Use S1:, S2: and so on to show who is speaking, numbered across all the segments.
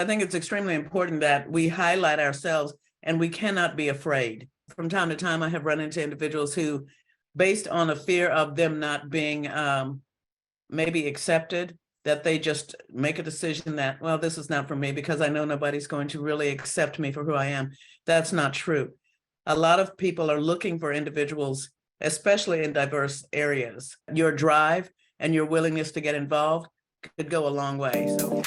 S1: I think it's extremely important that we highlight ourselves, and we cannot be afraid. From time to time, I have run into individuals who, based on a fear of them not being maybe accepted, that they just make a decision that, well, this is not for me because I know nobody's going to really accept me for who I am. That's not true. A lot of people are looking for individuals, especially in diverse areas. Your drive and your willingness to get involved could go a long way. So.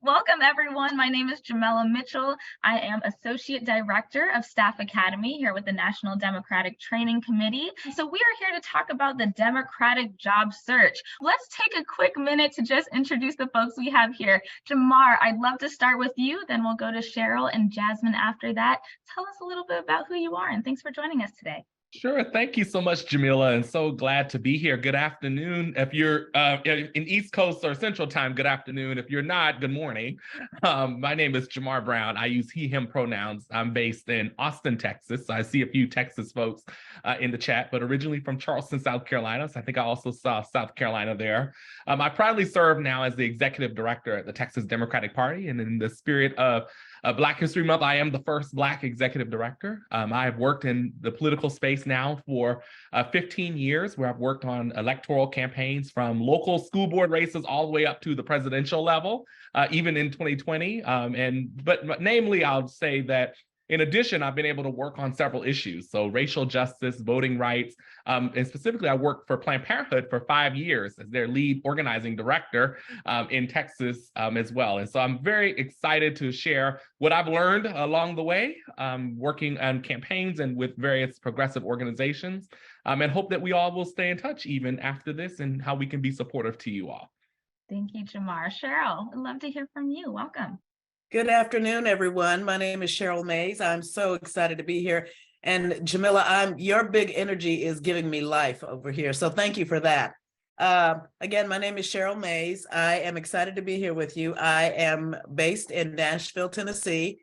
S2: Welcome, everyone. My name is Jemila Mitchell. I am Associate Director of Staff Academy here with the National Democratic Training Committee. So we are here to talk about the Democratic job search. Let's take a quick minute to just introduce the folks we have here. Jamarr, I'd love to start with you, then we'll go to Cheryl and Jasmine after that. Tell us a little bit about who you are, and thanks for joining us today.
S3: Sure. Thank you so much, Jemila, and so glad to be here. Good afternoon. If you're in East Coast or Central Time, good afternoon. If you're not, good morning. My name is Jamarr Brown. I use he, him pronouns. I'm based in Austin, Texas. I see a few Texas folks in the chat, but originally from Charleston, South Carolina. So I think I also saw South Carolina there. I proudly serve now as the Executive Director at the Texas Democratic Party, and in the spirit of Black History Month, I am the first Black executive director. I have worked in the political space now for 15 years, where I've worked on electoral campaigns from local school board races all the way up to the presidential level, even in 2020. But namely, I'll say that in addition, I've been able to work on several issues. So racial justice, voting rights, and specifically I worked for Planned Parenthood for 5 years as their lead organizing director in Texas as well. And so I'm very excited to share what I've learned along the way, working on campaigns and with various progressive organizations, and hope that we all will stay in touch even after this and how we can be supportive to you all.
S2: Thank you, Jamarr. Cheryl, I'd love to hear from you. Welcome.
S1: Good afternoon, everyone. My name is Cheryl Mays. I'm so excited to be here. And Jemila, your big energy is giving me life over here. So thank you for that. Again, my name is Cheryl Mays. I am excited to be here with you. I am based in Nashville, Tennessee.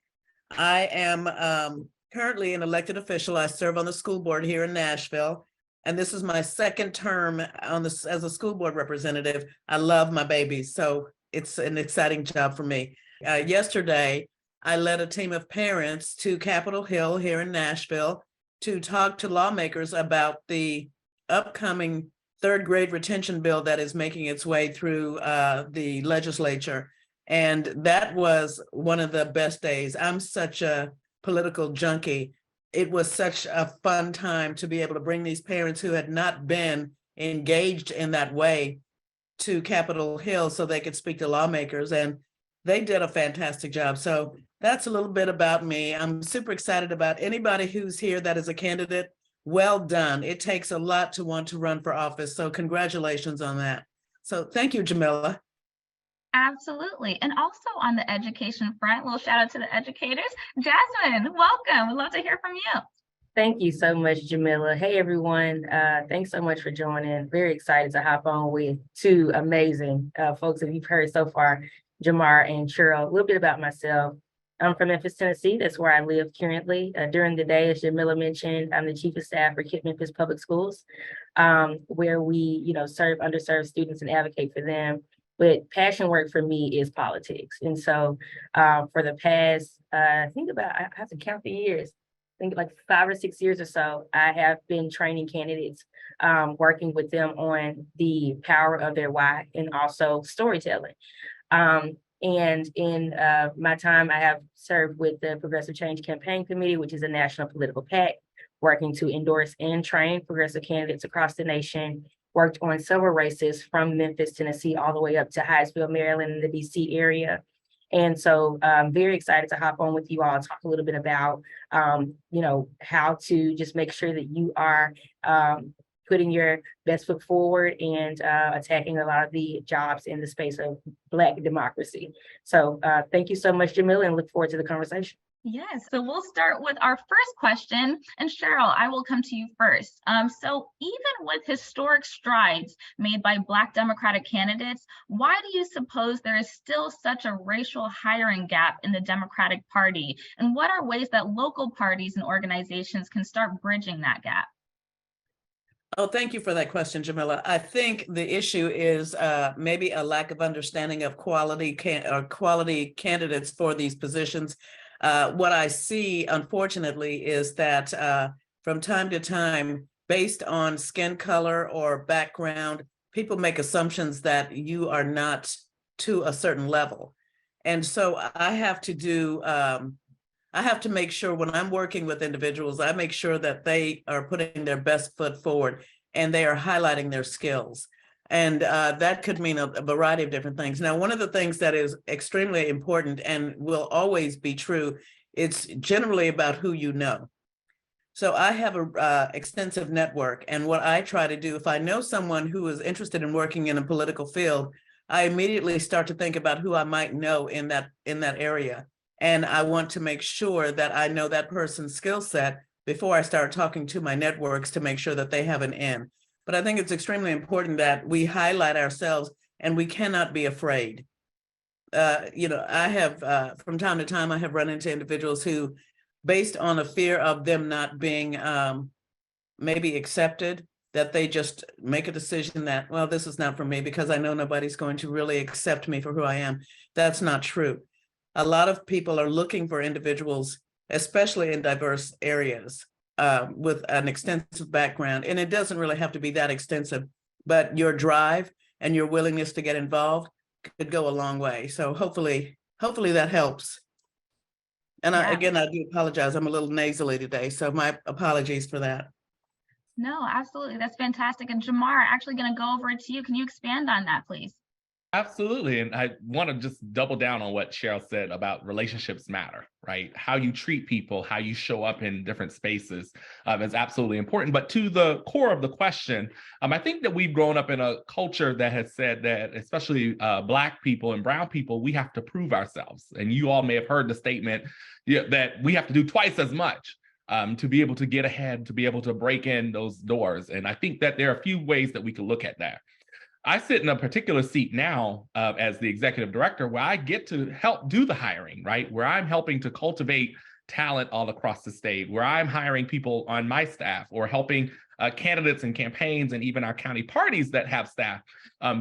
S1: I am currently an elected official. I serve on the school board here in Nashville. And this is my second term as a school board representative. I love my babies. So it's an exciting job for me. Yesterday, I led a team of parents to Capitol Hill here in Nashville to talk to lawmakers about the upcoming third grade retention bill that is making its way through the legislature. And that was one of the best days. I'm such a political junkie. It was such a fun time to be able to bring these parents who had not been engaged in that way to Capitol Hill so they could speak to lawmakers. And they did a fantastic job. So that's a little bit about me. I'm super excited about anybody who's here that is a candidate. Well done. It takes a lot to want to run for office. So congratulations on that. So thank you, Jemila.
S2: Absolutely. And also on the education front, a little shout out to the educators. Jasmine, welcome. We'd love to hear from you.
S4: Thank you so much, Jemila. Hey, everyone. Thanks so much for joining. Very excited to hop on with two amazing folks that you've heard so far, Jamarr and Cheryl. A little bit about myself. I'm from Memphis, Tennessee. That's where I live currently. During the day, as Jemila mentioned, I'm the Chief of Staff for KIPP Memphis Public Schools, where we, serve underserved students and advocate for them. But passion work for me is politics. And so for the past, I have to count the years, I think like 5 or 6 years or so, I have been training candidates, working with them on the power of their why and also storytelling. And in my time, I have served with the Progressive Change Campaign Committee, which is a national political PAC, working to endorse and train progressive candidates across the nation, worked on several races from Memphis, Tennessee, all the way up to Hyattsville, Maryland, and the DC area. And so I'm very excited to hop on with you all and talk a little bit about, how to just make sure that you are putting your best foot forward and attacking a lot of the jobs in the space of Black democracy. So thank you so much, Jemila, and look forward to the conversation.
S2: Yes, so we'll start with our first question. And Cheryl, I will come to you first. So even with historic strides made by Black Democratic candidates, why do you suppose there is still such a racial hiring gap in the Democratic Party? And what are ways that local parties and organizations can start bridging that gap?
S1: Oh, thank you for that question, Jemila. I think the issue is maybe a lack of understanding of quality candidates for these positions. What I see, unfortunately, is that from time to time, based on skin color or background, people make assumptions that you are not to a certain level. And so I have to make sure when I'm working with individuals, I make sure that they are putting their best foot forward and they are highlighting their skills. And that could mean a variety of different things. Now, one of the things that is extremely important and will always be true, it's generally about who you know. So I have a extensive network, and what I try to do, if I know someone who is interested in working in a political field, I immediately start to think about who I might know in that area. And I want to make sure that I know that person's skill set before I start talking to my networks to make sure that they have an in. But I think it's extremely important that we highlight ourselves, and we cannot be afraid. I have, from time to time, I have run into individuals who, based on a fear of them not being maybe accepted, that they just make a decision that, well, this is not for me because I know nobody's going to really accept me for who I am. That's not true. A lot of people are looking for individuals, especially in diverse areas, with an extensive background. And it doesn't really have to be that extensive, but your drive and your willingness to get involved could go a long way. So hopefully that helps. And
S2: Yeah.
S1: I do apologize. I'm a little nasally today, so my apologies for that.
S2: No, absolutely. That's fantastic. And Jamarr, actually going to go over it to you. Can you expand on that, please?
S3: Absolutely. And I want to just double down on what Cheryl said about relationships matter, right? How you treat people, how you show up in different spaces is absolutely important. But to the core of the question, I think that we've grown up in a culture that has said that, especially Black people and brown people, we have to prove ourselves. And you all may have heard the statement that we have to do twice as much to be able to get ahead, to be able to break in those doors. And I think that there are a few ways that we can look at that. I sit in a particular seat now as the executive director where I get to help do the hiring, right? Where I'm helping to cultivate talent all across the state, where I'm hiring people on my staff or helping candidates and campaigns and even our county parties that have staff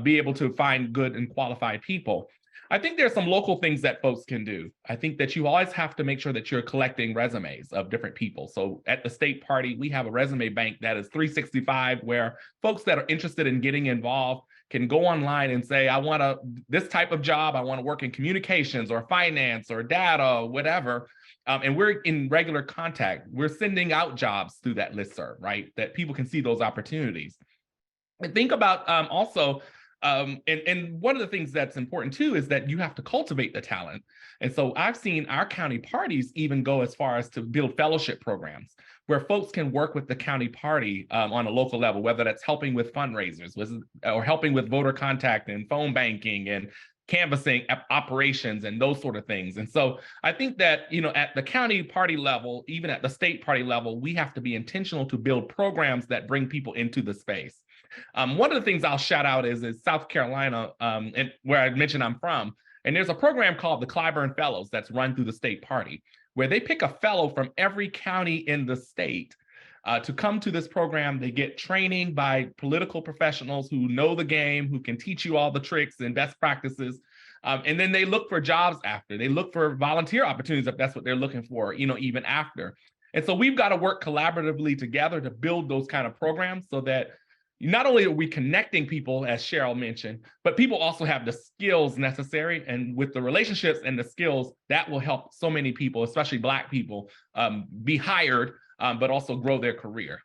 S3: be able to find good and qualified people. I think there's some local things that folks can do. I think that you always have to make sure that you're collecting resumes of different people. So at the state party, we have a resume bank that is 365, where folks that are interested in getting involved can go online and say, I want this type of job. I want to work in communications or finance or data, or whatever. And we're in regular contact. We're sending out jobs through that listserv, right? That people can see those opportunities. And think about also, and one of the things that's important too is that you have to cultivate the talent. And so I've seen our county parties even go as far as to build fellowship programs where folks can work with the county party on a local level, whether that's helping with fundraisers or helping with voter contact and phone banking and canvassing operations and those sort of things. And so I think that, at the county party level, even at the state party level, we have to be intentional to build programs that bring people into the space. One of the things I'll shout out is South Carolina, and where I mentioned I'm from, and there's a program called the Clyburn Fellows that's run through the state party, where they pick a fellow from every county in the state to come to this program. They get training by political professionals who know the game, who can teach you all the tricks and best practices. And then they look for jobs after. They look for volunteer opportunities if that's what they're looking for, even after. And so we've got to work collaboratively together to build those kind of programs so that not only are we connecting people, as Cheryl mentioned, but people also have the skills necessary. And with the relationships and the skills, that will help so many people, especially Black people, be hired, but also grow their career.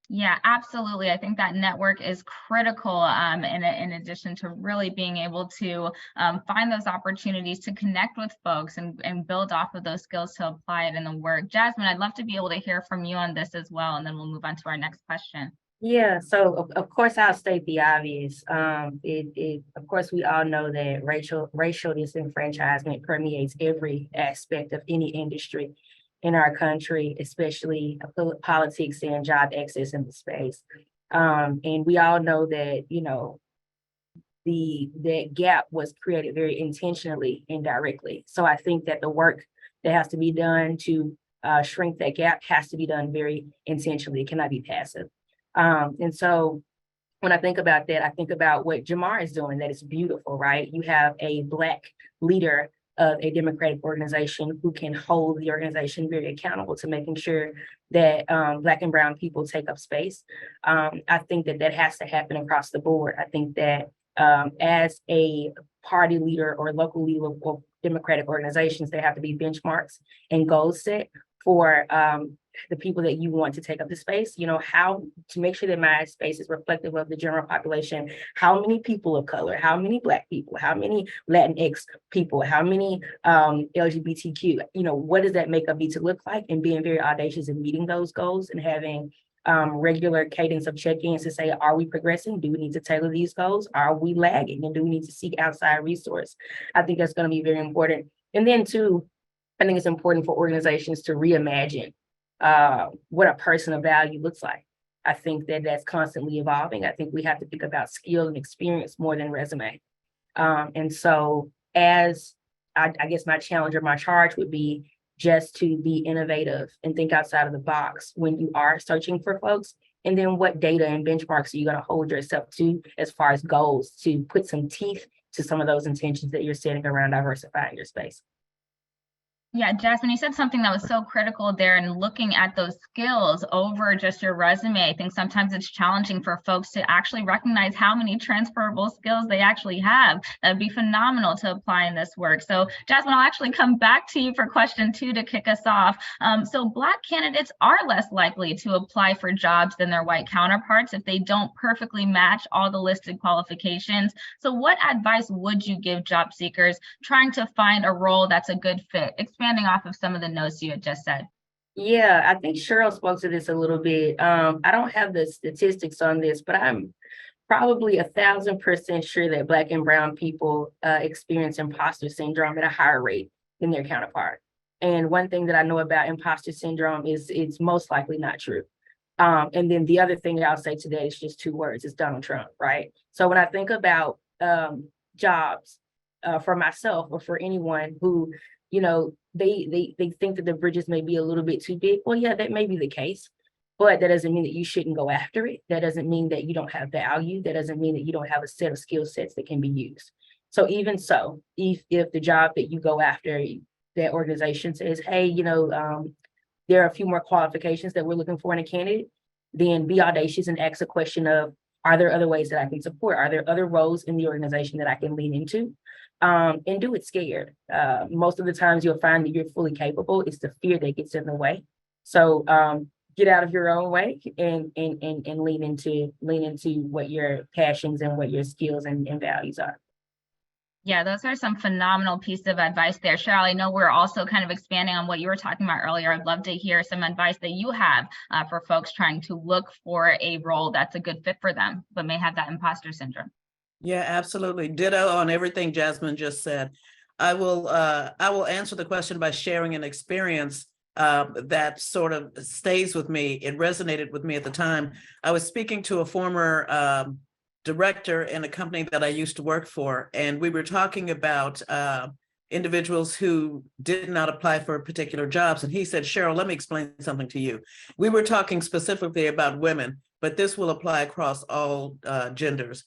S2: Yeah, absolutely. I think that network is critical in addition to really being able to find those opportunities to connect with folks and build off of those skills to apply it in the work. Jasmine, I'd love to be able to hear from you on this as well, and then we'll move on to our next question.
S4: Yeah, so of course I'll state the obvious. Of course we all know that racial disenfranchisement permeates every aspect of any industry in our country, especially politics and job access in the space. And we all know that, that gap was created very intentionally, indirectly. So I think that the work that has to be done to shrink that gap has to be done very intentionally. It cannot be passive. And so when I think about that, I think about what Jamarr is doing, that is beautiful, right? You have a Black leader of a Democratic organization who can hold the organization very accountable to making sure that Black and brown people take up space. I think that has to happen across the board. I think that as a party leader or local leader of Democratic organizations, there have to be benchmarks and goals set for the people that you want to take up the space, how to make sure that my space is reflective of the general population, how many people of color, how many Black people, how many Latinx people, how many LGBTQ, what does that makeup need to look like, and being very audacious in meeting those goals and having regular cadence of check-ins to say, are we progressing? Do we need to tailor these goals? Are we lagging? And do we need to seek outside resource? I think that's going to be very important. And then too, I think it's important for organizations to reimagine what a person of value looks like. I think that that's constantly evolving. I think we have to think about skill and experience more than resume. And so as I guess my challenge or my charge would be just to be innovative and think outside of the box when you are searching for folks. And then what data and benchmarks are you going to hold yourself to as far as goals to put some teeth to some of those intentions that you're setting around diversifying your space?
S2: Yeah, Jasmine, you said something that was so critical there, and looking at those skills over just your resume. I think sometimes it's challenging for folks to actually recognize how many transferable skills they actually have. That'd be phenomenal to apply in this work. So Jasmine, I'll actually come back to you for question 2 to kick us off. So Black candidates are less likely to apply for jobs than their white counterparts if they don't perfectly match all the listed qualifications. So what advice would you give job seekers trying to find a role that's a good fit? Expanding off of some of the notes you had just said.
S4: Yeah, I think Cheryl spoke to this a little bit. I don't have the statistics on this, but I'm probably 1,000% sure that Black and brown people experience imposter syndrome at a higher rate than their counterpart. And one thing that I know about imposter syndrome is it's most likely not true. And then the other thing that I'll say today is just 2 words, it's Donald Trump, right? So when I think about jobs for myself or for anyone who, they think that the bridges may be a little bit too big. Well, yeah, that may be the case, but that doesn't mean that you shouldn't go after it. That doesn't mean that you don't have value. That doesn't mean that you don't have a set of skill sets that can be used. So even so, if the job that you go after, that organization says, hey, there are a few more qualifications that we're looking for in a candidate, then be audacious and ask a question of, are there other ways that I can support? Are there other roles in the organization that I can lean into? And do it scared. Most of the times you'll find that you're fully capable. It's the fear that gets in the way. So get out of your own way and lean into what your passions and what your skills and values are.
S2: Yeah, those are some phenomenal pieces of advice there. Cheryl, I know we're also kind of expanding on what you were talking about earlier. I'd love to hear some advice that you have for folks trying to look for a role that's a good fit for them, but may have that imposter syndrome.
S1: Yeah, absolutely. Ditto on everything Jasmine just said. I will answer the question by sharing an experience that sort of stays with me. It resonated with me at the time. I was speaking to a former director in a company that I used to work for, and we were talking about individuals who did not apply for particular jobs. And he said, Cheryl, let me explain something to you. We were talking specifically about women, but this will apply across all genders.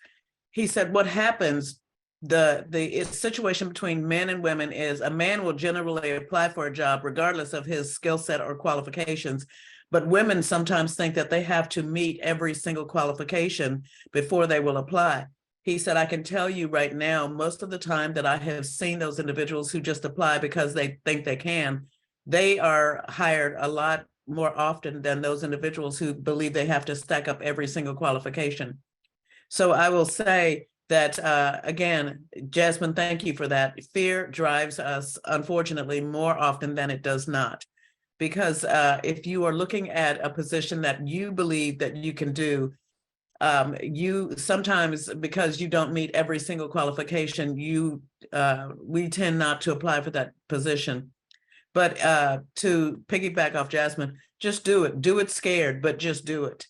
S1: He said, what happens, the situation between men and women is a man will generally apply for a job regardless of his skill set or qualifications. But women sometimes think that they have to meet every single qualification before they will apply. He said, I can tell you right now, most of the time that I have seen those individuals who just apply because they think they can, they are hired a lot more often than those individuals who believe they have to stack up every single qualification. So I will say that, again, Jasmine, thank you for that. Fear drives us, unfortunately, more often than it does not. Because if you are looking at a position that you believe that you can do, you sometimes, because you don't meet every single qualification, we tend not to apply for that position. But to piggyback off Jasmine, just do it. Do it scared, but just do it.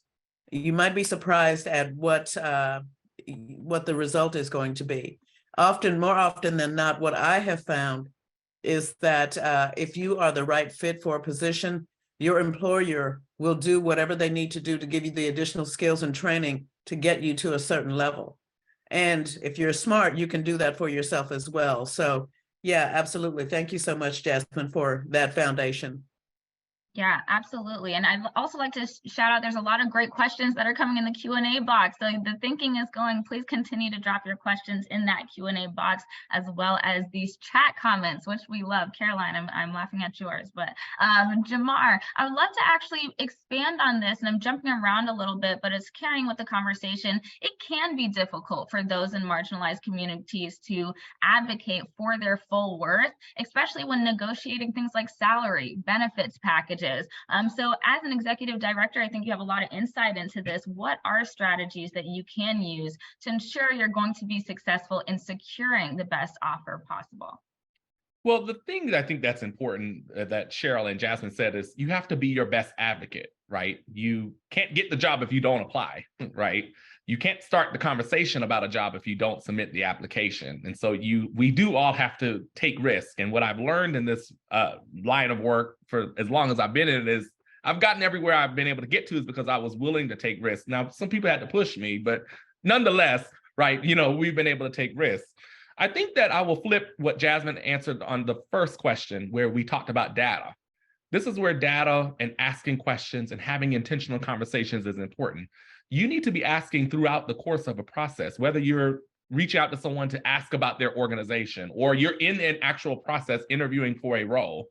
S1: You might be surprised at what the result is going to be. More often than not, what I have found is that if you are the right fit for a position, your employer will do whatever they need to do to give you the additional skills and training to get you to a certain level. And if you're smart, you can do that for yourself as well. So yeah, absolutely. Thank you so much, Jasmine, for that foundation.
S2: Yeah, absolutely. And I'd also like to shout out, there's a lot of great questions that are coming in the Q&A box. So the thinking is going, please continue to drop your questions in that Q&A box, as well as these chat comments, which we love. Caroline, I'm laughing at yours, but Jamarr, I would love to actually expand on this, and I'm jumping around a little bit, but it's carrying with the conversation. It can be difficult for those in marginalized communities to advocate for their full worth, especially when negotiating things like salary, benefits packages. So as an executive director, I think you have a lot of insight into this. What are strategies that you can use to ensure you're going to be successful in securing the best offer possible?
S3: Well, the thing that I think that's important that Cheryl and Jasmine said is you have to be your best advocate, right? You can't get the job if you don't apply, right? You can't start the conversation about a job if you don't submit the application. And so we do all have to take risk. And what I've learned in this line of work for as long as I've been in it is I've gotten everywhere I've been able to get to is because I was willing to take risks. Now, some people had to push me, but nonetheless, right, we've been able to take risks. I think that I will flip what Jasmine answered on the first question where we talked about data. This is where data and asking questions and having intentional conversations is important. You need to be asking throughout the course of a process, whether you're reaching out to someone to ask about their organization or you're in an actual process interviewing for a role.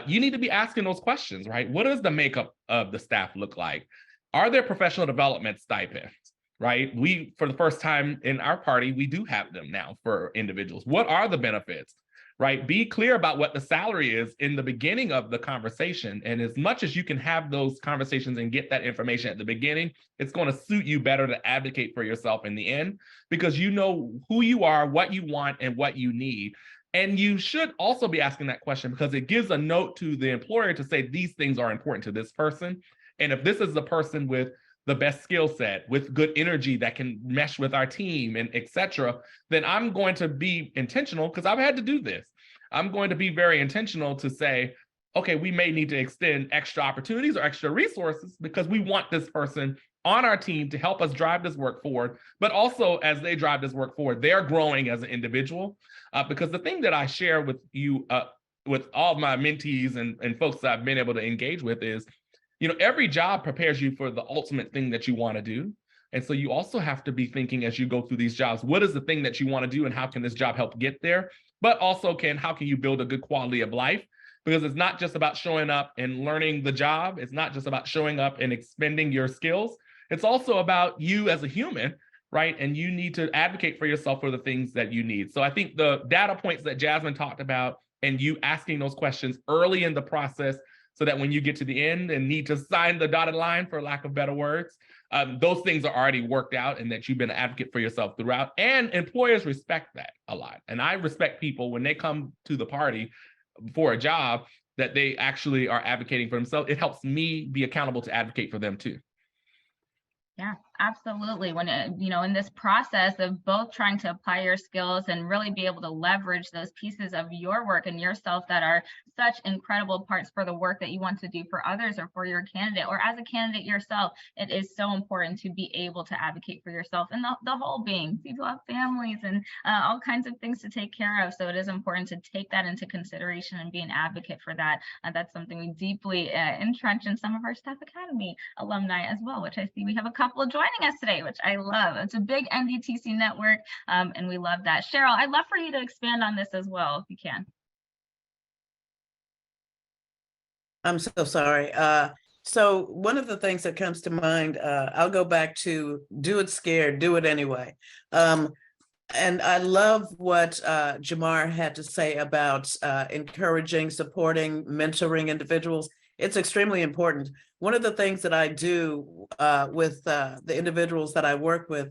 S3: You need to be asking those questions, right? What does the makeup of the staff look like? Are there professional development stipends, right? We, for the first time in our party, we do have them now for individuals. What are the benefits? Right? Be clear about what the salary is in the beginning of the conversation. And as much as you can have those conversations and get that information at the beginning, it's going to suit you better to advocate for yourself in the end, because you know who you are, what you want, and what you need. And you should also be asking that question because it gives a note to the employer to say these things are important to this person. And if this is the person with the best skill set, with good energy that can mesh with our team and et cetera, then I'm going to be intentional because I've had to do this. I'm going to be very intentional to say, okay, we may need to extend extra opportunities or extra resources because we want this person on our team to help us drive this work forward. But also as they drive this work forward, they're growing as an individual. Because the thing that I share with you, with all of my mentees and folks that I've been able to engage with is, every job prepares you for the ultimate thing that you want to do. And so you also have to be thinking as you go through these jobs, what is the thing that you want to do and how can this job help get there? But also how can you build a good quality of life? Because it's not just about showing up and learning the job. It's not just about showing up and expending your skills. It's also about you as a human, right? And you need to advocate for yourself for the things that you need. So I think the data points that Jasmine talked about and you asking those questions early in the process so that when you get to the end and need to sign the dotted line, for lack of better words, those things are already worked out and that you've been an advocate for yourself throughout. And employers respect that a lot. And I respect people when they come to the party for a job that they actually are advocating for themselves. It helps me be accountable to advocate for them too.
S2: Yeah, absolutely. When, in this process of both trying to apply your skills and really be able to leverage those pieces of your work and yourself that are such incredible parts for the work that you want to do for others or for your candidate or as a candidate yourself, it is so important to be able to advocate for yourself and the whole being. People have families and all kinds of things to take care of. So it is important to take that into consideration and be an advocate for that. That's something we deeply entrench in some of our Staff Academy alumni as well, which I see we have a couple joining us today, which I love. It's a big NDTC network, and we love that. Cheryl, I'd love for you to expand on this as well, if you can.
S1: I'm so sorry. So one of the things that comes to mind, I'll go back to do it scared, do it anyway. And I love what Jamarr had to say about encouraging, supporting, mentoring individuals. It's extremely important. One of the things that I do with the individuals that I work with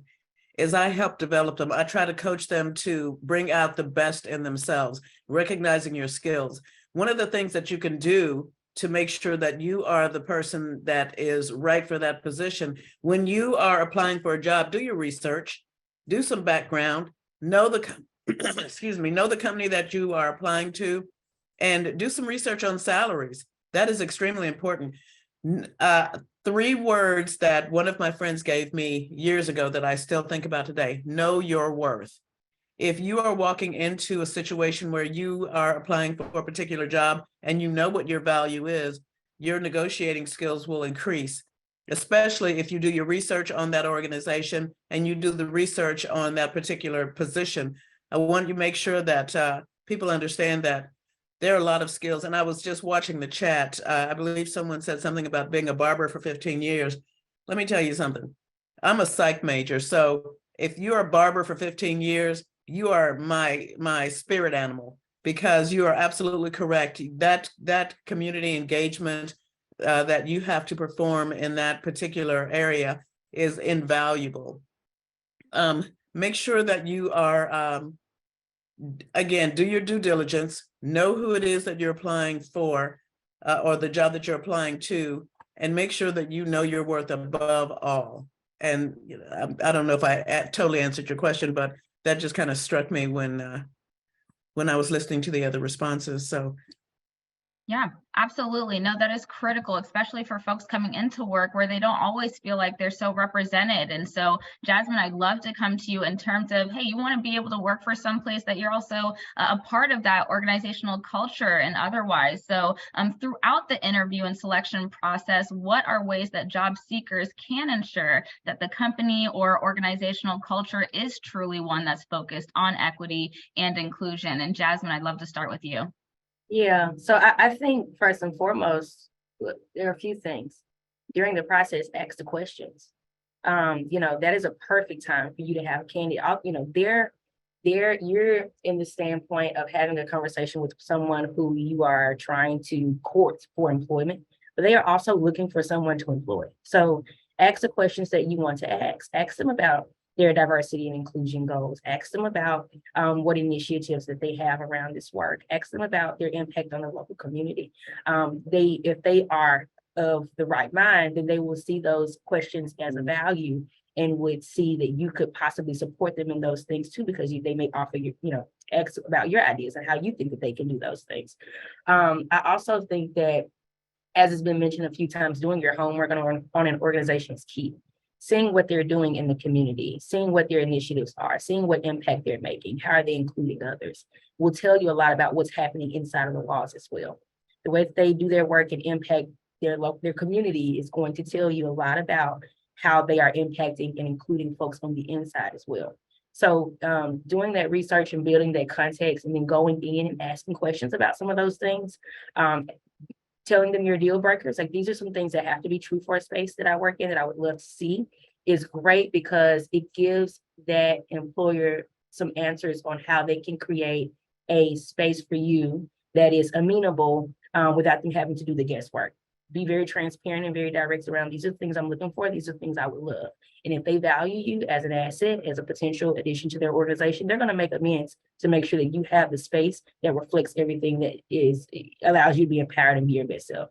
S1: is I help develop them. I try to coach them to bring out the best in themselves, recognizing your skills. One of the things that you can do to make sure that you are the person that is right for that position, when you are applying for a job, do your research, do some background, know the know the company that you are applying to, and do some research on salaries. That is extremely important. Three words that one of my friends gave me years ago that I still think about today: know your worth. If you are walking into a situation where you are applying for a particular job and you know what your value is, your negotiating skills will increase, especially if you do your research on that organization and you do the research on that particular position. I want you to make sure that people understand that there are a lot of skills. And I was just watching the chat. I believe someone said something about being a barber for 15 years. Let me tell you something. I'm a psych major. So if you're a barber for 15 years, you are my spirit animal, because you are absolutely correct. That community engagement that you have to perform in that particular area is invaluable. Make sure that you are, again, do your due diligence, know who it is that you're applying for, or the job that you're applying to, and make sure that you know your worth above all. And you know, I don't know if I totally answered your question, but that just kind of struck me when I was listening to the other responses. So
S2: yeah, absolutely. No, that is critical, especially for folks coming into work where they don't always feel like they're so represented. And so, Jasmine, I'd love to come to you in terms of, hey, you want to be able to work for some place that you're also a part of that organizational culture and otherwise. So throughout the interview and selection process, what are ways that job seekers can ensure that the company or organizational culture is truly one that's focused on equity and inclusion? And Jasmine, I'd love to start with you.
S4: Yeah, so I think first and foremost, there are a few things. During the process, ask the questions. That is a perfect time for you to have a candidate. You're in the standpoint of having a conversation with someone who you are trying to court for employment, but they are also looking for someone to employ. So ask the questions that you want to ask. Ask them about their diversity and inclusion goals. Ask them about what initiatives that they have around this work. Ask them about their impact on the local community. If they are of the right mind, then they will see those questions as a value and would see that you could possibly support them in those things too, because they may offer you, ask about your ideas and how you think that they can do those things. I also think that, as has been mentioned a few times, doing your homework on an organization is key. Seeing what they're doing in the community, seeing what their initiatives are, seeing what impact they're making, how are they including others, will tell you a lot about what's happening inside of the walls as well. The way that they do their work and impact their community is going to tell you a lot about how they are impacting and including folks on the inside as well. So doing that research and building that context, and then going in and asking questions about some of those things, telling them your deal breakers, like these are some things that have to be true for a space that I work in that I would love to see, is great because it gives that employer some answers on how they can create a space for you that is amenable without them having to do the guesswork. Be very transparent and very direct around, these are the things I'm looking for, these are things I would love. And if they value you as an asset, as a potential addition to their organization, they're going to make amends to make sure that you have the space that reflects everything that allows you to be empowered and be your best self.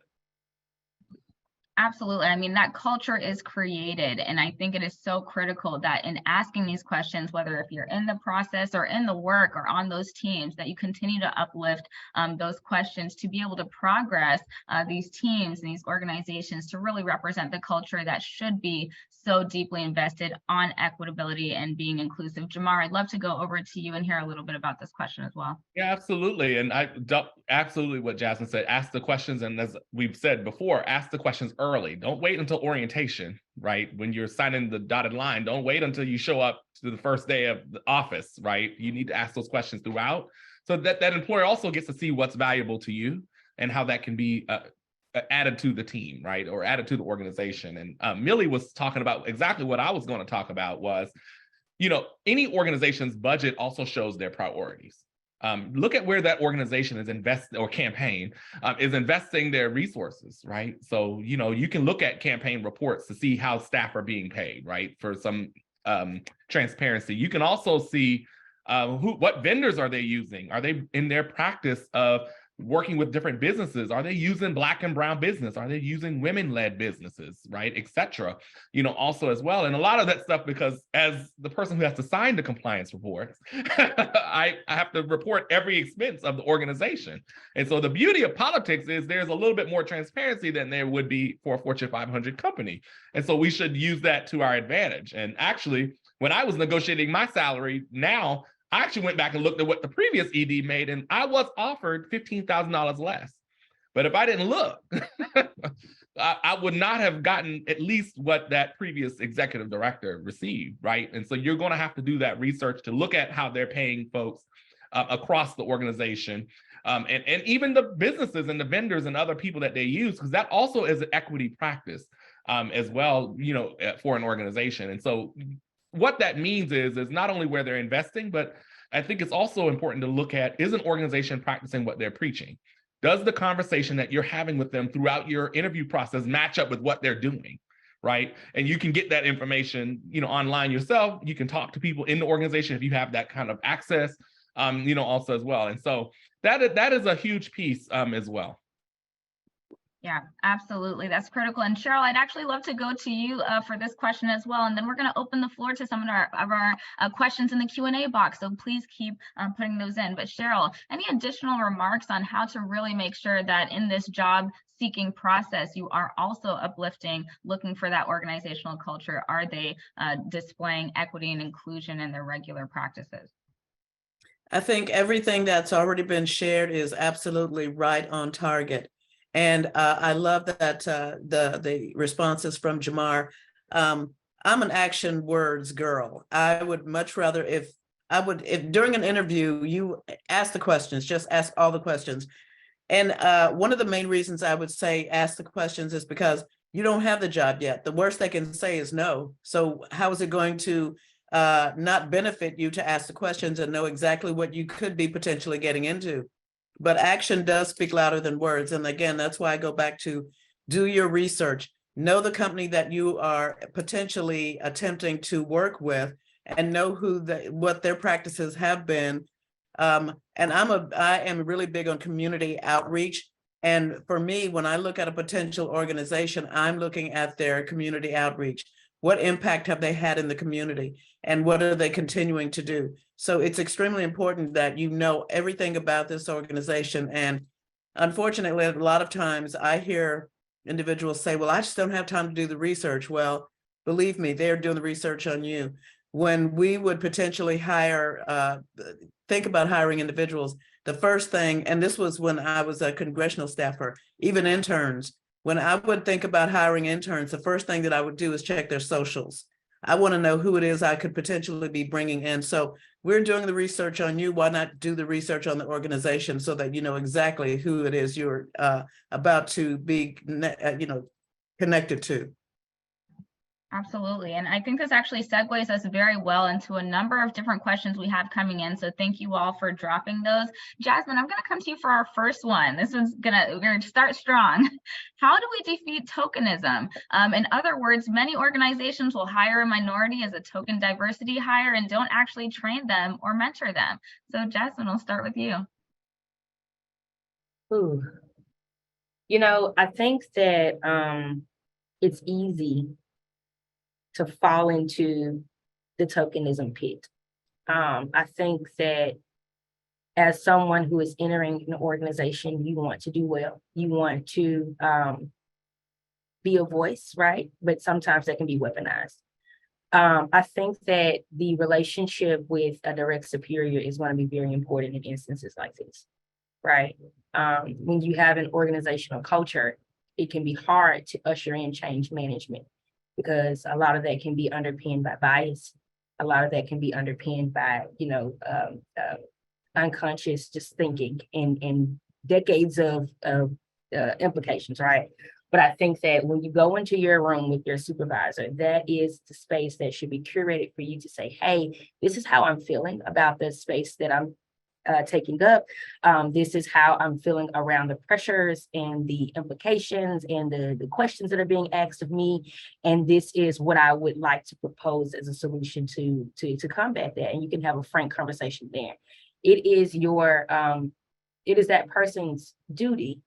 S2: Absolutely. I mean, that culture is created. And I think it is so critical that in asking these questions, whether if you're in the process or in the work or on those teams, that you continue to uplift those questions to be able to progress these teams and these organizations to really represent the culture that should be so deeply invested on equitability and being inclusive. Jamarr, I'd love to go over to you and hear a little bit about this question as well.
S3: Yeah, absolutely. And absolutely what Jasmine said, ask the questions. And as we've said before, ask the questions early. Don't wait until orientation, right? When you're signing the dotted line, don't wait until you show up to the first day of the office, right? You need to ask those questions throughout so that employer also gets to see what's valuable to you and how that can be added to the team, right? Or added to the organization. And Millie was talking about exactly what I was going to talk about was, any organization's budget also shows their priorities. Look at where that organization is investing or campaign is investing their resources, right? So, you can look at campaign reports to see how staff are being paid, right? For some transparency. You can also see what vendors are they using? Are they in their practice of working with different businesses. Are they using Black and brown business? Are they using women-led businesses, right, et cetera, also as well. And a lot of that stuff, because as the person who has to sign the compliance report, I have to report every expense of the organization. And so the beauty of politics is there's a little bit more transparency than there would be for a Fortune 500 company. And so we should use that to our advantage. And actually, when I was negotiating my salary now, I actually went back and looked at what the previous ED made, and I was offered $15,000 less. But if I didn't look, I would not have gotten at least what that previous executive director received, right? And so you're going to have to do that research to look at how they're paying folks across the organization, and even the businesses and the vendors and other people that they use, because that also is an equity practice as well, for an organization. And so what that means is not only where they're investing, but I think it's also important to look at, is an organization practicing what they're preaching? Does the conversation that you're having with them throughout your interview process match up with what they're doing, right? And you can get that information, online yourself. You can talk to people in the organization if you have that kind of access, also as well. And so that is a huge piece as well.
S2: Yeah, absolutely. That's critical. And Cheryl, I'd actually love to go to you for this question as well. And then we're going to open the floor to some of our questions in the Q&A box. So please keep putting those in. But Cheryl, any additional remarks on how to really make sure that in this job seeking process, you are also uplifting, looking for that organizational culture? Are they displaying equity and inclusion in their regular practices?
S1: I think everything that's already been shared is absolutely right on target. And I love that the responses from Jamarr. I'm an action words girl. I would much rather if during an interview you ask the questions, just ask all the questions. And one of the main reasons I would say ask the questions is because you don't have the job yet. The worst they can say is no. So how is it going to not benefit you to ask the questions and know exactly what you could be potentially getting into? But action does speak louder than words. And again, that's why I go back to do your research, know the company that you are potentially attempting to work with, and know what their practices have been. And I am really big on community outreach. And for me, when I look at a potential organization, I'm looking at their community outreach. What impact have they had in the community? And what are they continuing to do? So it's extremely important that you know everything about this organization. And unfortunately, a lot of times I hear individuals say, well, I just don't have time to do the research. Well, believe me, they're doing the research on you. When we would potentially think about hiring individuals, the first thing, and this was when I was a congressional staffer, even interns, when I would think about hiring interns, the first thing that I would do is check their socials. I want to know who it is I could potentially be bringing in. So we're doing the research on you. Why not do the research on the organization so that you know exactly who it is you're about to be, connected to?
S2: Absolutely. And I think this actually segues us very well into a number of different questions we have coming in. So thank you all for dropping those. Jasmine, I'm going to come to you for our first one. This one's we're going to start strong. How do we defeat tokenism? In other words, many organizations will hire a minority as a token diversity hire and don't actually train them or mentor them. So Jasmine, I'll start with you.
S4: Ooh. I think that it's easy to fall into the tokenism pit. I think that as someone who is entering an organization, you want to do well. You want to be a voice, right? But sometimes that can be weaponized. I think that the relationship with a direct superior is going to be very important in instances like this, right? When you have an organizational culture, it can be hard to usher in change management, because a lot of that can be underpinned by bias. A lot of that can be underpinned by, unconscious just thinking and decades of implications, right? But I think that when you go into your room with your supervisor, that is the space that should be curated for you to say, hey, this is how I'm feeling about the space that I'm taking up. This is how I'm feeling around the pressures and the implications and the questions that are being asked of me. And this is what I would like to propose as a solution to combat that. And you can have a frank conversation there. It is your it is that person's duty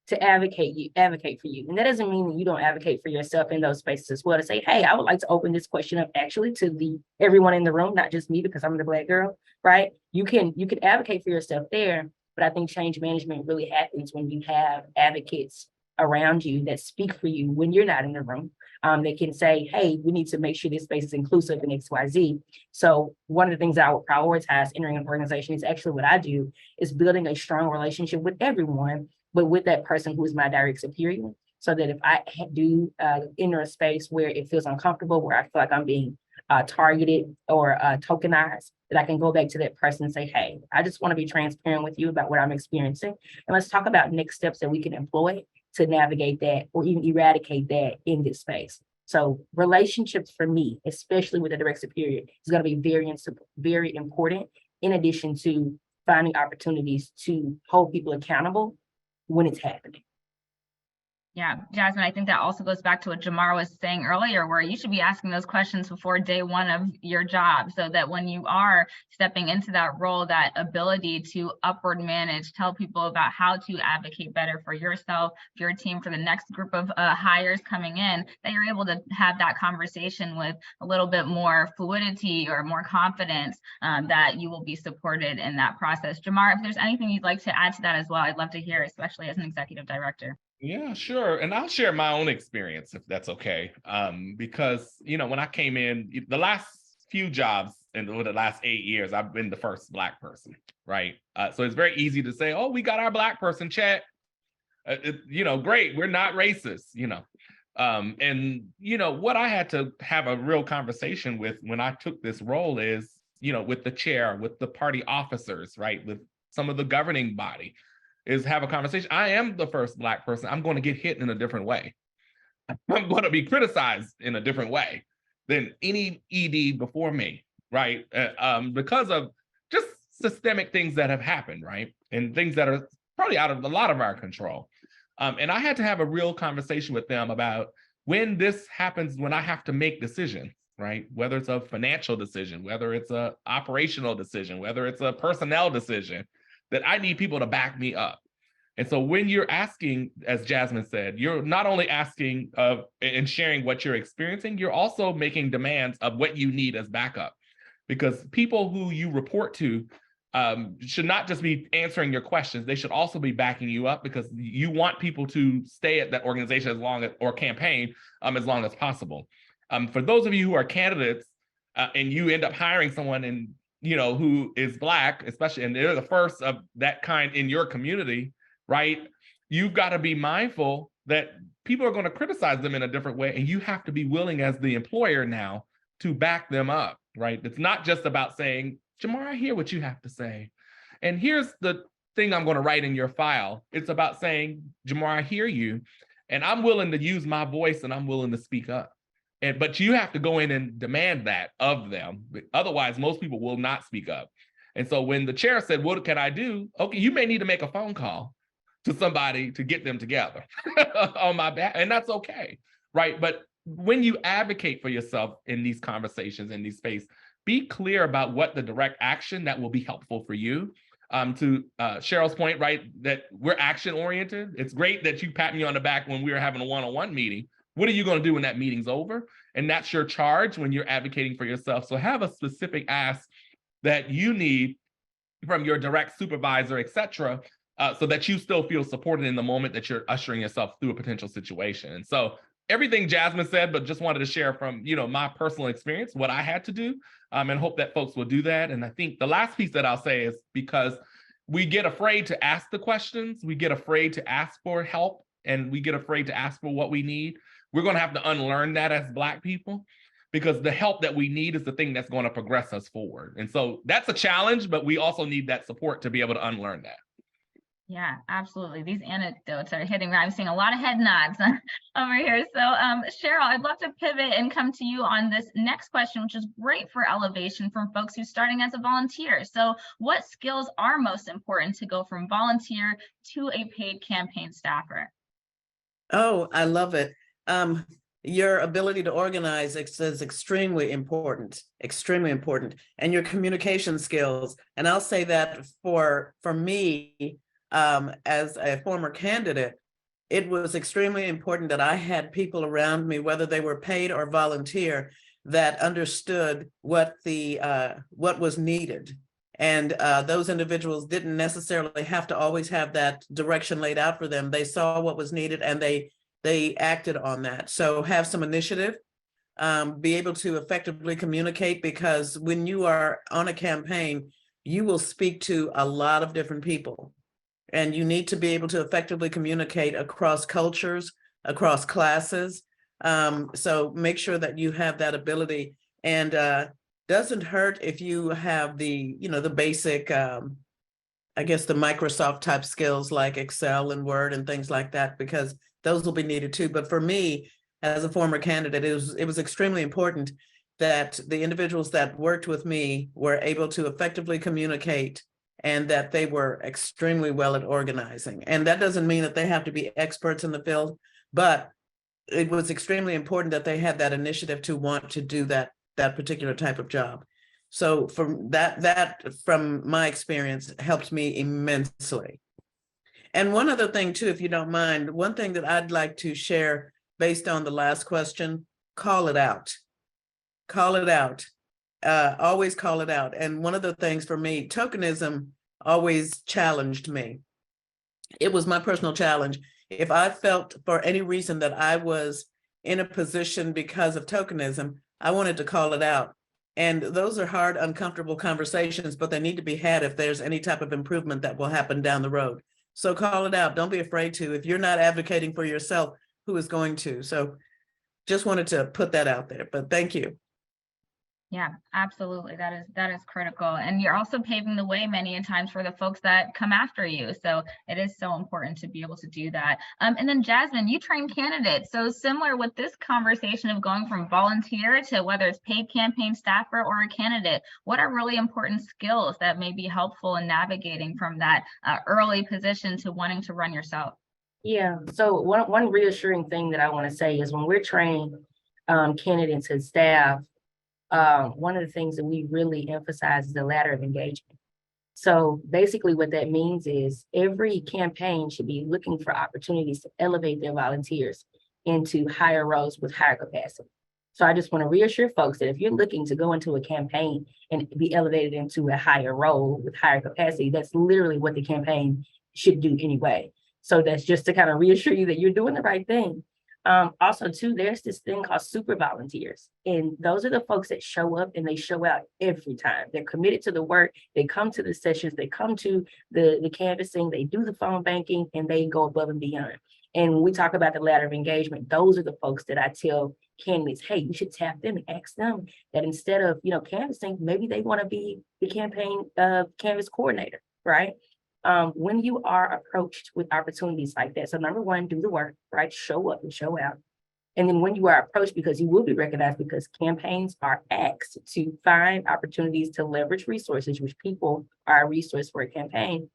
S4: to advocate for you. And that doesn't mean that you don't advocate for yourself in those spaces as well, to say, hey, I would like to open this question up actually to everyone in the room, not just me because I'm the Black girl, right? You can advocate for yourself there, but I think change management really happens when you have advocates around you that speak for you when you're not in the room. They can say, hey, we need to make sure this space is inclusive in XYZ. So one of the things I would prioritize entering an organization is actually what I do, is building a strong relationship with everyone, but with that person who is my direct superior, so that if I do enter a space where it feels uncomfortable, where I feel like I'm being targeted or tokenized, that I can go back to that person and say, hey, I just want to be transparent with you about what I'm experiencing. And let's talk about next steps that we can employ to navigate that or even eradicate that in this space. So relationships for me, especially with a direct superior, is going to be very important, in addition to finding opportunities to hold people accountable when it's happening.
S2: Yeah, Jasmine, I think that also goes back to what Jamarr was saying earlier, where you should be asking those questions before day one of your job, so that when you are stepping into that role, that ability to upward manage, tell people about how to advocate better for yourself, for your team, for the next group of hires coming in, that you're able to have that conversation with a little bit more fluidity or more confidence, that you will be supported in that process. Jamarr, if there's anything you'd like to add to that as well, I'd love to hear, especially as an executive director.
S3: Yeah, sure. And I'll share my own experience if that's okay. Because, when I came in, the last few jobs in the last 8 years, I've been the first Black person, right? So it's very easy to say, oh, we got our Black person check. Great, we're not racist, And, what I had to have a real conversation with when I took this role is, with the chair, with the party officers, right? With some of the governing body, is have a conversation. I am the first Black person. I'm going to get hit in a different way. I'm going to be criticized in a different way than any ED before me, right? Because of just systemic things that have happened, right? And things that are probably out of a lot of our control. And I had to have a real conversation with them about when this happens, when I have to make decisions, right? Whether it's a financial decision, whether it's a operational decision, whether it's a personnel decision, that I need people to back me up. And so when you're asking, as Jasmine said, you're not only asking and sharing what you're experiencing, you're also making demands of what you need as backup. Because people who you report to should not just be answering your questions, they should also be backing you up, because you want people to stay at that organization or campaign as long as possible. For those of you who are candidates and you end up hiring someone who is Black, especially, and they're the first of that kind in your community, right? You've got to be mindful that people are going to criticize them in a different way, and you have to be willing as the employer now to back them up, right? It's not just about saying, Jamarr, I hear what you have to say, and here's the thing I'm going to write in your file. It's about saying, Jamarr, I hear you, and I'm willing to use my voice, and I'm willing to speak up. But you have to go in and demand that of them. Otherwise, most people will not speak up. And so when the chair said, what can I do? Okay, you may need to make a phone call to somebody to get them together on my back. And that's okay, right? But when you advocate for yourself in these conversations, in these spaces, be clear about what the direct action that will be helpful for you. To Cheryl's point, right, that we're action oriented. It's great that you pat me on the back when we were having a one-on-one meeting. What are you going to do when that meeting's over? And that's your charge when you're advocating for yourself. So have a specific ask that you need from your direct supervisor, et cetera, so that you still feel supported in the moment that you're ushering yourself through a potential situation. And so everything Jasmine said, but just wanted to share from my personal experience, what I had to do, and hope that folks will do that. And I think the last piece that I'll say is, because we get afraid to ask the questions, we get afraid to ask for help, and we get afraid to ask for what we need. We're going to have to unlearn that as Black people, because the help that we need is the thing that's going to progress us forward. And so that's a challenge, but we also need that support to be able to unlearn that.
S2: Yeah, absolutely. These anecdotes are hitting me. I'm seeing a lot of head nods over here. So Cheryl, I'd love to pivot and come to you on this next question, which is great for elevation from folks who's starting as a volunteer. So what skills are most important to go from volunteer to a paid campaign staffer?
S1: Oh, I love it. Your ability to organize is extremely important, and your communication skills. And I'll say that for me, as a former candidate, it was extremely important that I had people around me, whether they were paid or volunteer, that understood what was needed. And those individuals didn't necessarily have to always have that direction laid out for them. They saw what was needed and they acted on that. So have some initiative, be able to effectively communicate, because when you are on a campaign, you will speak to a lot of different people. And you need to be able to effectively communicate across cultures, across classes. So make sure that you have that ability, and doesn't hurt if you have the basic, I guess, the Microsoft type skills like Excel and Word and things like that, because those will be needed too. But for me, as a former candidate, it was extremely important that the individuals that worked with me were able to effectively communicate, and that they were extremely well at organizing. And that doesn't mean that they have to be experts in the field, but it was extremely important that they had that initiative to want to do that particular type of job. So from that from my experience helped me immensely. And one other thing too, if you don't mind, one thing that I'd like to share based on the last question: call it out. Call it out. Always call it out. And one of the things for me, tokenism always challenged me. It was my personal challenge. If I felt for any reason that I was in a position because of tokenism, I wanted to call it out. And those are hard, uncomfortable conversations, but they need to be had if there's any type of improvement that will happen down the road. So call it out. Don't be afraid to. If you're not advocating for yourself, who is going to? So just wanted to put that out there, but thank you.
S2: Yeah, absolutely. That is critical. And you're also paving the way many times for the folks that come after you. So it is so important to be able to do that. And then Jasmine, you train candidates. So similar with this conversation of going from volunteer to whether it's paid campaign staffer or a candidate, what are really important skills that may be helpful in navigating from that early position to wanting to run yourself?
S4: Yeah, so one reassuring thing that I want to say is when we're training candidates and staff, one of the things that we really emphasize is the ladder of engagement. So basically what that means is every campaign should be looking for opportunities to elevate their volunteers into higher roles with higher capacity. So I just want to reassure folks that if you're looking to go into a campaign and be elevated into a higher role with higher capacity, that's literally what the campaign should do anyway. So that's just to kind of reassure you that you're doing the right thing. Also, too, there's this thing called super volunteers. And those are the folks that show up and they show out every time. They're committed to the work. They come to the sessions. They come to the canvassing. They do the phone banking, and they go above and beyond. And when we talk about the ladder of engagement, those are the folks that I tell candidates, hey, you should tap them and ask them that instead of, canvassing, maybe they want to be the campaign canvas coordinator, right? When you are approached with opportunities like that, so number one, do the work, right? Show up and show out. And then when you are approached, because you will be recognized, because campaigns are asked to find opportunities to leverage resources, which people are a resource for a campaign,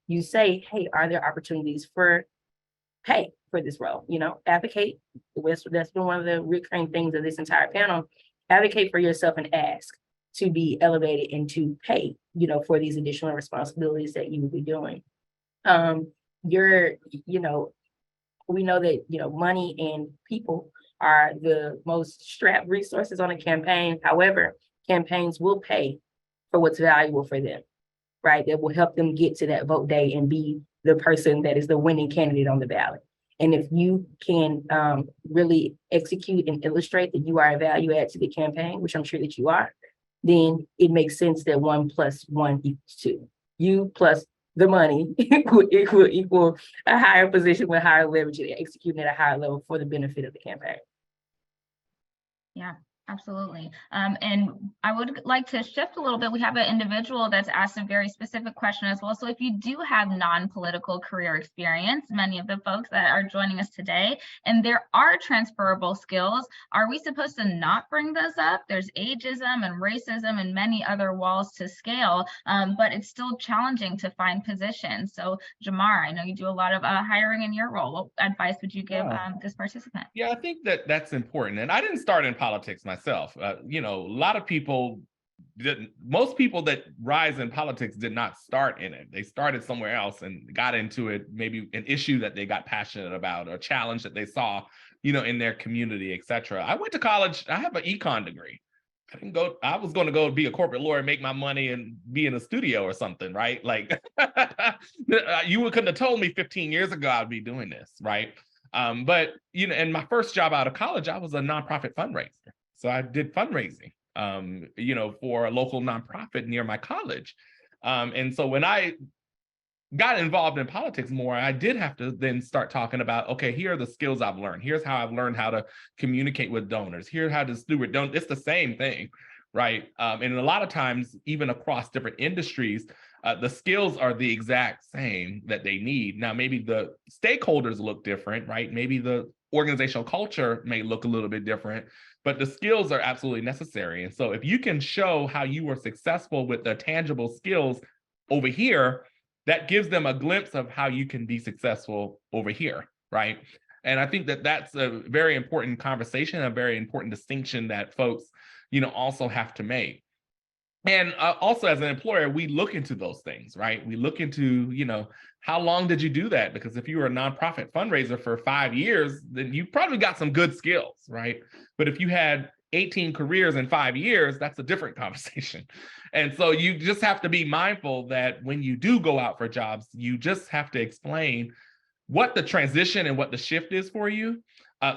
S4: you say, hey, are there opportunities for pay for this role? Advocate. That's been one of the recurring things of this entire panel. Advocate for yourself and ask to be elevated and to pay, for these additional responsibilities that you will be doing. We know that, money and people are the most strapped resources on a campaign. However, campaigns will pay for what's valuable for them, right? That will help them get to that vote day and be the person that is the winning candidate on the ballot. And if you can really execute and illustrate that you are a value add to the campaign, which I'm sure that you are, then it makes sense that 1 + 1 = 2. You plus the money would equal a higher position with higher leverage and executing at a higher level for the benefit of the campaign.
S2: Yeah, absolutely. And I would like to shift a little bit. We have an individual that's asked a very specific question as well. So if you do have non-political career experience, many of the folks that are joining us today, and there are transferable skills, are we supposed to not bring those up? There's ageism and racism and many other walls to scale, but it's still challenging to find positions. So Jamarr, I know you do a lot of hiring in your role. What advice would you give this participant?
S3: Yeah, I think that's important. And I didn't start in politics myself. A lot of people most people that rise in politics did not start in it. They started somewhere else and got into it, maybe an issue that they got passionate about or a challenge that they saw, in their community, et cetera. I went to college. I have an econ degree. I was going to go be a corporate lawyer, make my money and be in a studio or something, right? Like you couldn't have told me 15 years ago I'd be doing this, right? But, and my first job out of college, I was a nonprofit fundraiser. So I did fundraising, for a local nonprofit near my college. And so when I got involved in politics more, I did have to then start talking about, okay, here are the skills I've learned. Here's how I've learned how to communicate with donors. Here's how to steward donors. It's the same thing, right? And a lot of times, even across different industries, the skills are the exact same that they need. Now, maybe the stakeholders look different, right? Maybe the organizational culture may look a little bit different, but the skills are absolutely necessary. And so if you can show how you were successful with the tangible skills over here, that gives them a glimpse of how you can be successful over here, right? And I think that that's a very important conversation, a very important distinction that folks, also have to make. And also as an employer, we look into those things, right? We look into, how long did you do that? Because if you were a nonprofit fundraiser for 5 years, then you probably got some good skills, right? But if you had 18 careers in 5 years, that's a different conversation. And so you just have to be mindful that when you do go out for jobs, you just have to explain what the transition and what the shift is for you,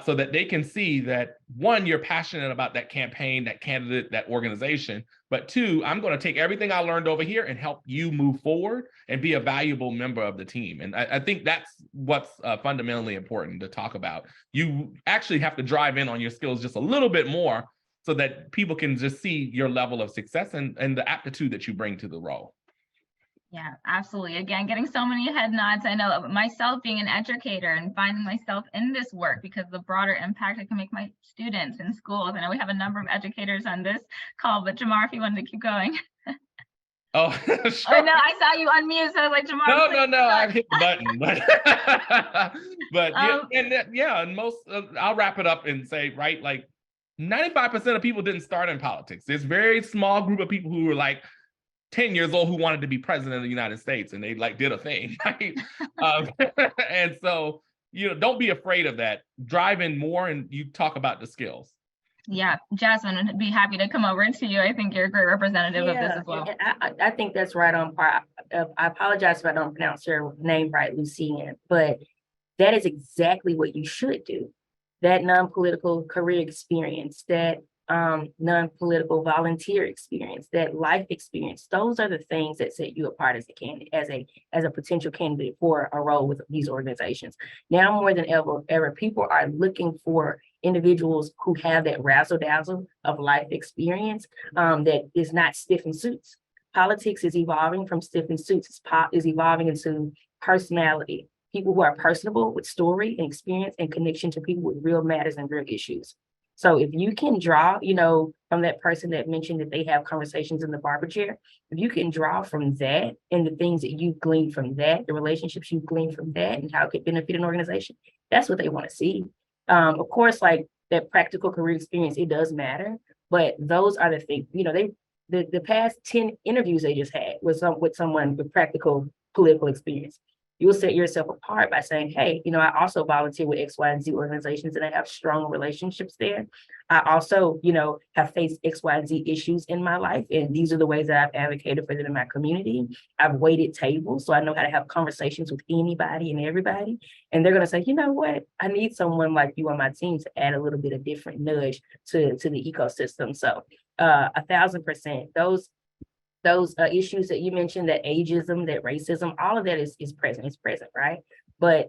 S3: so that they can see that, one, you're passionate about that campaign, that candidate, that organization, but two, I'm going to take everything I learned over here and help you move forward and be a valuable member of the team. And I think that's what's fundamentally important to talk about. You actually have to drive in on your skills just a little bit more so that people can just see your level of success and the aptitude that you bring to the role.
S2: Yeah, absolutely. Again, getting so many head nods. I know myself being an educator and finding myself in this work because the broader impact I can make my students in schools. I know we have a number of educators on this call, but Jamarr, if you wanted to keep going.
S3: Oh, sure.
S2: Oh, no, I saw you unmute, so I was like, Jamarr.
S3: No, I've hit the button, but and most, I'll wrap it up and say, right, like 95% of people didn't start in politics. There's a very small group of people who were like 10 years old who wanted to be president of the United States, and they did a thing, right? And so, don't be afraid of that. Drive in more and you talk about the skills.
S2: Yeah, Jasmine, I'd be happy to come over to you. I think you're a great representative of this as well.
S4: I think that's right on par. I apologize if I don't pronounce your name right, Lucian, but that is exactly what you should do. That non-political career experience, that non-political volunteer experience, that life experience, those are the things that set you apart as a candidate, as a potential candidate for a role with these organizations. Now more than ever, people are looking for individuals who have that razzle-dazzle of life experience that is not stiff in suits. Politics is evolving from stiff in suits. Is evolving into personality. People who are personable with story and experience and connection to people with real matters and real issues. So if you can draw, from that person that mentioned that they have conversations in the barber chair, if you can draw from that and the things that you've gleaned from that, the relationships you've gleaned from that and how it could benefit an organization, that's what they want to see. Of course, like that practical career experience, it does matter, but those are the things, the past 10 interviews they just had with someone with practical political experience. You will set yourself apart by saying, hey, I also volunteer with X, Y, and Z organizations and I have strong relationships there. I also, have faced X, Y, and Z issues in my life. And these are the ways that I've advocated for them in my community. I've waited tables, so I know how to have conversations with anybody and everybody. And they're going to say, you know what? I need someone like you on my team to add a little bit of different nudge to the ecosystem. So 1,000%, those issues that you mentioned, that ageism, that racism, all of that is present, right? But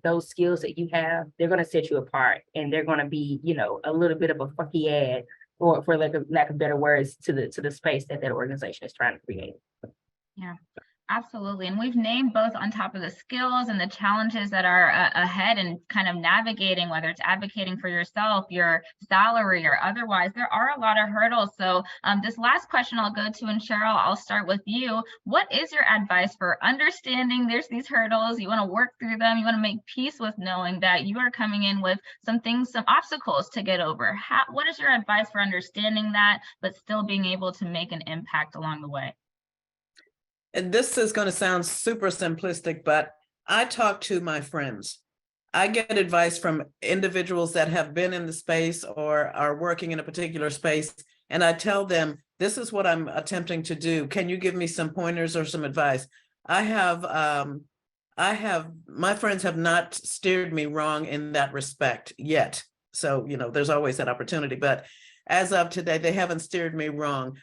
S4: those skills that you have, they're going to set you apart and they're going to be, a little bit of a funky ad, or for lack of better words, to the space that organization is trying to create.
S2: Yeah. Absolutely. And we've named both on top of the skills and the challenges that are ahead and kind of navigating, whether it's advocating for yourself, your salary, or otherwise, there are a lot of hurdles. So this last question I'll go to, and Cheryl, I'll start with you. What is your advice for understanding there's these hurdles, you want to work through them, you want to make peace with knowing that you are coming in with some things, some obstacles to get over? What is your advice for understanding that, but still being able to make an impact along the way?
S1: And this is going to sound super simplistic, but I talk to my friends. I get advice from individuals that have been in the space or are working in a particular space, and I tell them, this is what I'm attempting to do. Can you give me some pointers or some advice? My friends have not steered me wrong in that respect yet. So, there's always that opportunity, but as of today, they haven't steered me wrong.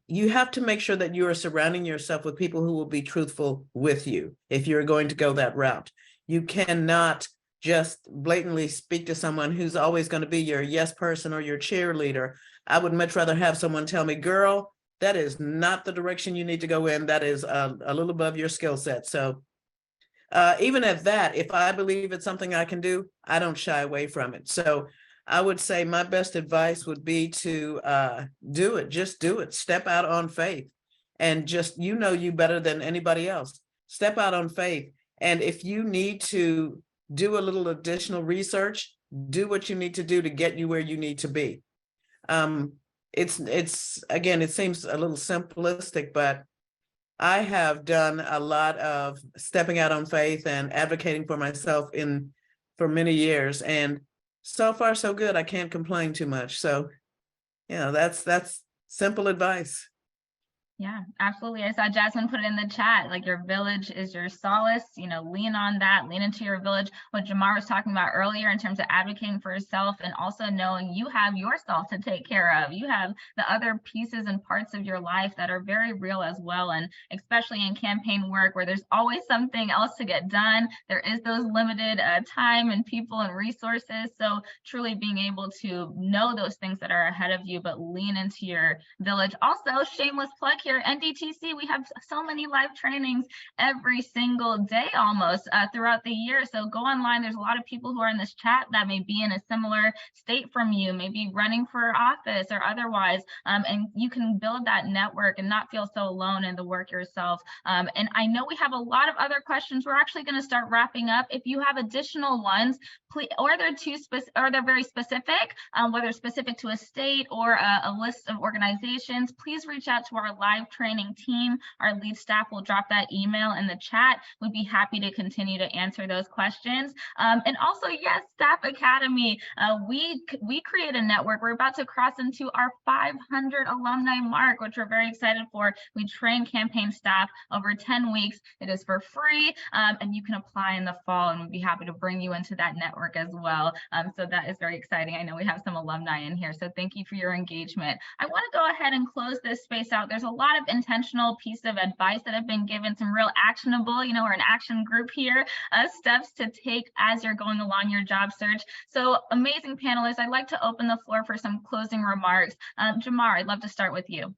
S1: You have to make sure that you are surrounding yourself with people who will be truthful with you if you're going to go that route. You cannot just blatantly speak to someone who's always going to be your yes person or your cheerleader. I would much rather have someone tell me, girl, that is not the direction you need to go in. That is a little above your skill set. So even at that, if I believe it's something I can do, I don't shy away from it. So I would say my best advice would be to do it. Just do it. Step out on faith, and just, you better than anybody else. Step out on faith. And if you need to do a little additional research, do what you need to do to get you where you need to be. It's again, it seems a little simplistic, but I have done a lot of stepping out on faith and advocating for myself for many years. And so far, so good. I can't complain too much. So, that's simple advice.
S2: Yeah, absolutely. I saw Jasmine put it in the chat, like your village is your solace, lean on that, lean into your village. What Jamarr was talking about earlier in terms of advocating for yourself, and also knowing you have yourself to take care of. You have the other pieces and parts of your life that are very real as well. And especially in campaign work where there's always something else to get done, there is those limited time and people and resources. So truly being able to know those things that are ahead of you, but lean into your village. Also, shameless plug here, NDTC, we have so many live trainings every single day almost throughout the year. So go online. There's a lot of people who are in this chat that may be in a similar state from you, maybe running for office or otherwise, and you can build that network and not feel so alone in the work yourself. And I know we have a lot of other questions. We're actually going to start wrapping up. If you have additional ones, please, or they're very specific, whether specific to a state or a list of organizations, please reach out to our live training team. Our lead staff will drop that email in the chat. We'd be happy to continue to answer those questions. And also, yes, Staff Academy, we create a network. We're about to cross into our 500 alumni mark, which we're very excited for. We train campaign staff over 10 weeks. It is for free, and you can apply in the fall, and we'd be happy to bring you into that network as well. So that is very exciting. I know we have some alumni in here, so thank you for your engagement. I want to go ahead and close this space out. There's a lot of intentional piece of advice that have been given, some real actionable, we're an action group here, steps to take as you're going along your job search. So amazing panelists, I'd like to open the floor for some closing remarks. Jamarr, I'd love to start with you.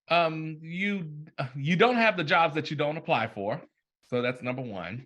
S3: You don't have the jobs that you don't apply for. So that's number one.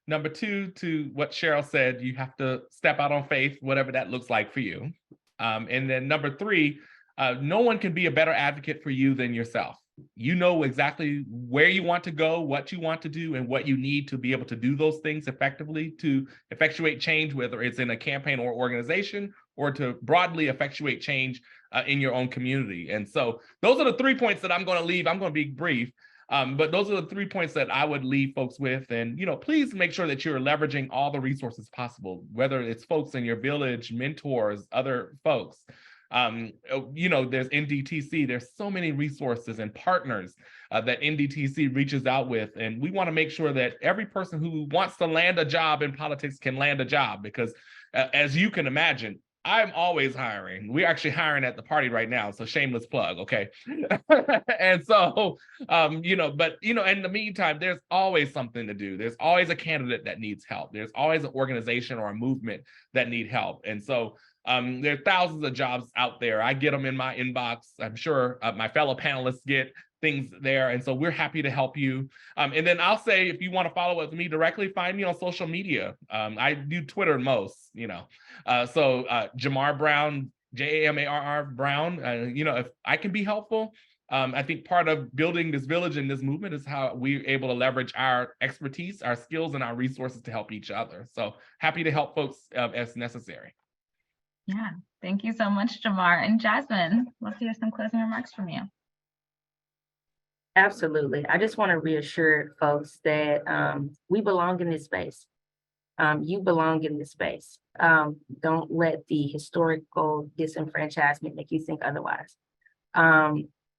S3: Number two, to what Cheryl said, you have to step out on faith, whatever that looks like for you. And then number three, no one can be a better advocate for you than yourself. You know exactly where you want to go, what you want to do, and what you need to be able to do those things effectively to effectuate change, whether it's in a campaign or organization, or to broadly effectuate change in your own community. And so those are the 3 points that I'm going to leave. I'm going to be brief, but those are the 3 points that I would leave folks with. And, please make sure that you're leveraging all the resources possible, whether it's folks in your village, mentors, other folks. There's NDTC, there's so many resources and partners that NDTC reaches out with. And we want to make sure that every person who wants to land a job in politics can land a job, because as you can imagine, I'm always hiring. We're actually hiring at the party right now. So shameless plug. Okay. And so, but in the meantime, there's always something to do. There's always a candidate that needs help. There's always an organization or a movement that need help. And so there are thousands of jobs out there. I get them in my inbox. I'm sure my fellow panelists get things there. And so we're happy to help you. And then I'll say, if you want to follow up with me directly, find me on social media. I do Twitter most, so Jamarr Brown, Jamarr Brown, if I can be helpful, I think part of building this village and this movement is how we're able to leverage our expertise, our skills, and our resources to help each other. So happy to help folks as necessary.
S2: Yeah, thank you so much, Jamarr. And Jasmine, let's hear some closing remarks from you.
S4: Absolutely. I just want to reassure folks that we belong in this space. You belong in this space. Don't let the historical disenfranchisement make you think otherwise.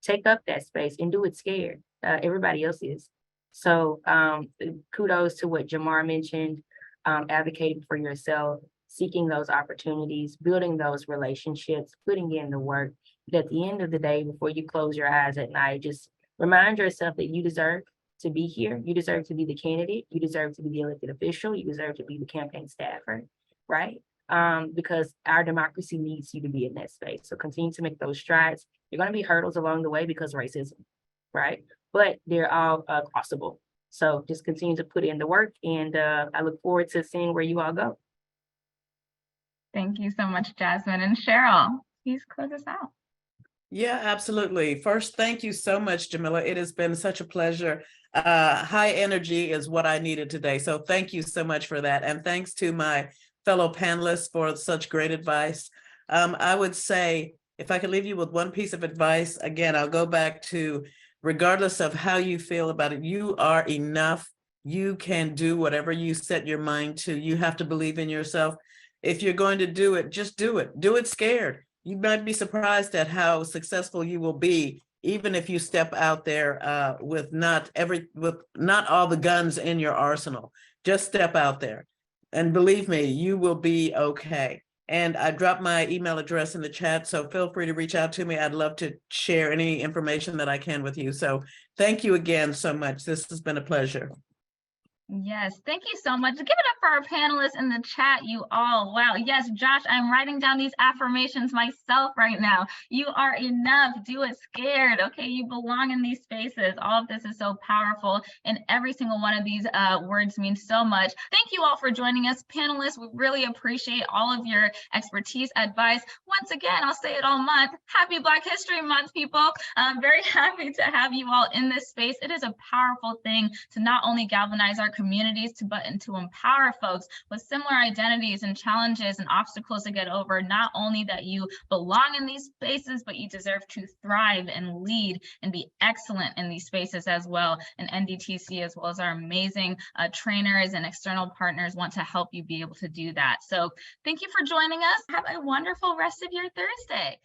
S4: Take up that space and do it scared. Everybody else is. So kudos to what Jamarr mentioned, advocating for yourself, seeking those opportunities, building those relationships, putting in the work. But at the end of the day, before you close your eyes at night, just remind yourself that you deserve to be here. You deserve to be the candidate. You deserve to be the elected official. You deserve to be the campaign staffer, right? Because our democracy needs you to be in that space. So continue to make those strides. There are going to be hurdles along the way because racism, right? But they're all crossable. So just continue to put in the work, and I look forward to seeing where you all go.
S2: Thank you so much, Jasmine. And Cheryl, please close us out.
S1: Yeah, absolutely. First, thank you so much, Jemila. It has been such a pleasure. High energy is what I needed today. So thank you so much for that. And thanks to my fellow panelists for such great advice. I would say, if I could leave you with one piece of advice, again, I'll go back to, regardless of how you feel about it, you are enough. You can do whatever you set your mind to. You have to believe in yourself. If you're going to do it, just do it. Do it scared. You might be surprised at how successful you will be, even if you step out there with not all the guns in your arsenal. Just step out there. And believe me, you will be okay. And I dropped my email address in the chat, so feel free to reach out to me. I'd love to share any information that I can with you. So thank you again so much. This has been a pleasure.
S2: Yes, thank you so much. Give it up for our panelists in the chat, you all. Wow, yes, Josh, I'm writing down these affirmations myself right now. You are enough. Do it scared. Okay, you belong in these spaces. All of this is so powerful, and every single one of these words means so much. Thank you all for joining us, panelists. We really appreciate all of your expertise, advice. Once again, I'll say it all month. Happy Black History Month, people. I'm very happy to have you all in this space. It is a powerful thing to not only galvanize our communities, but to empower folks with similar identities and challenges and obstacles to get over. Not only that you belong in these spaces, but you deserve to thrive and lead and be excellent in these spaces as well. And NDTC, as well as our amazing trainers and external partners, want to help you be able to do that. So thank you for joining us. Have a wonderful rest of your Thursday.